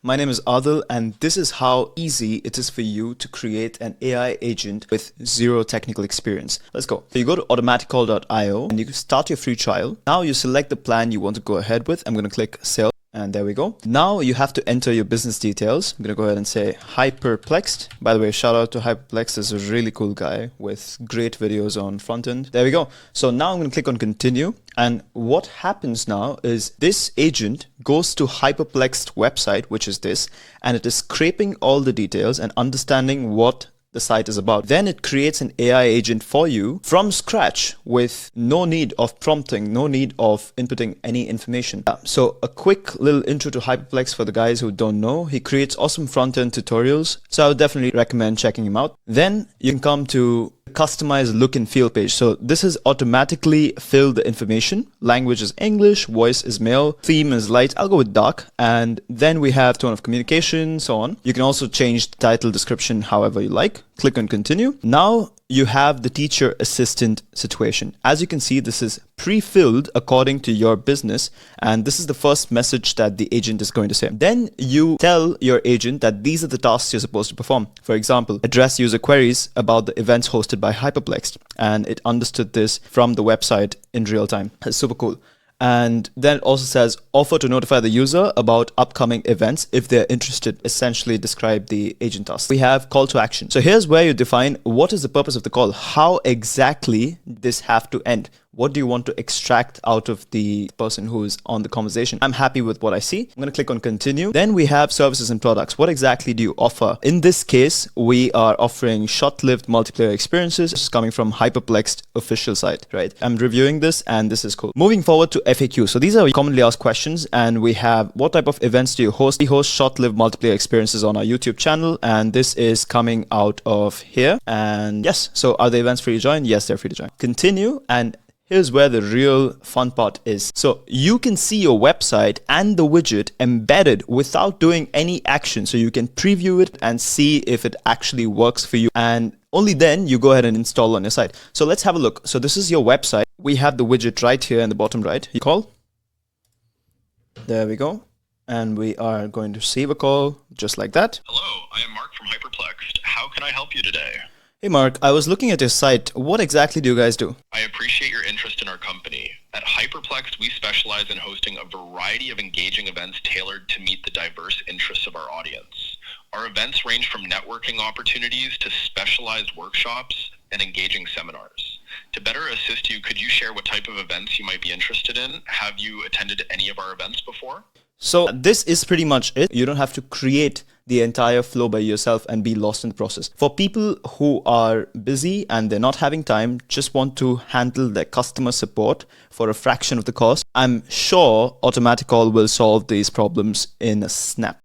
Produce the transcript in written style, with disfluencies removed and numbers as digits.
My name is Adil, and this is how easy it is for you to create an AI agent with zero technical experience. Let's go. So you go to automaticall.io and you can start your free trial. Now you select the plan you want to go ahead with. I'm going to click sale. And there we go. Now you have to enter your business details. I'm going to go ahead and say Hyperplexed. By the way, shout out to Hyperplexed. Is a really cool guy with great videos on front end. There we go. So now I'm going to click on continue. And what happens now is this agent goes to Hyperplexed website, which is this, and it is scraping all the details and understanding what the site is about. Then it creates an AI agent for you from scratch with no need of prompting, no need of inputting any information. So a quick little intro to Hyperplex for the guys who don't know. He creates awesome front-end tutorials. So I would definitely recommend checking him out. Then you can come to customize look and feel page. So this is automatically fill the information. Language is English, voice is male, theme is light. I'll go with dark. And then we have tone of communication, so on. You can also change the title description however you like. Click on continue. Now you have the teacher assistant situation. As you can see, this is pre-filled according to your business. And this is the first message that the agent is going to say. Then you tell your agent that these are the tasks you're supposed to perform. For example, address user queries about the events hosted by Hyperplexed. And it understood this from the website in real time. That's super cool. And then it also says offer to notify the user about upcoming events if they're interested. Essentially describe the agent task. We have call to action. So here's where you define what is the purpose of the call. How exactly this have to end? What do you want to extract out of the person who is on the conversation? I'm happy with what I see. I'm going to click on continue. Then we have services and products. What exactly do you offer? In this case, we are offering short-lived multiplayer experiences. This is coming from Hyperplexed official site, right? I'm reviewing this and this is cool. Moving forward to FAQ. So these are commonly asked questions, and we have what type of events do you host? We host short-lived multiplayer experiences on our YouTube channel, and this is coming out of here. And yes, so are the events free to join? Yes, they're free to join. Continue, and here's where the real fun part is. So you can see your website and the widget embedded without doing any action. So you can preview it and see if it actually works for you. And only then you go ahead and install on your site. So let's have a look. So this is your website. We have the widget right here in the bottom right. You call. There we go. And we are going to receive a call just like that. Hello, I am Mark from Hyperplexed. How can I help you today? Hey Mark, I was looking at your site. What exactly do you guys do? I appreciate your interest in our company. At Hyperplex, we specialize in hosting a variety of engaging events tailored to meet the diverse interests of our audience. Our events range from networking opportunities to specialized workshops and engaging seminars. To better assist you, could you share what type of events you might be interested in? Have you attended any of our events before? So this is pretty much it. You don't have to create the entire flow by yourself and be lost in the process. For people who are busy and they're not having time, just want to handle their customer support for a fraction of the cost, I'm sure Automaticall will solve these problems in a snap.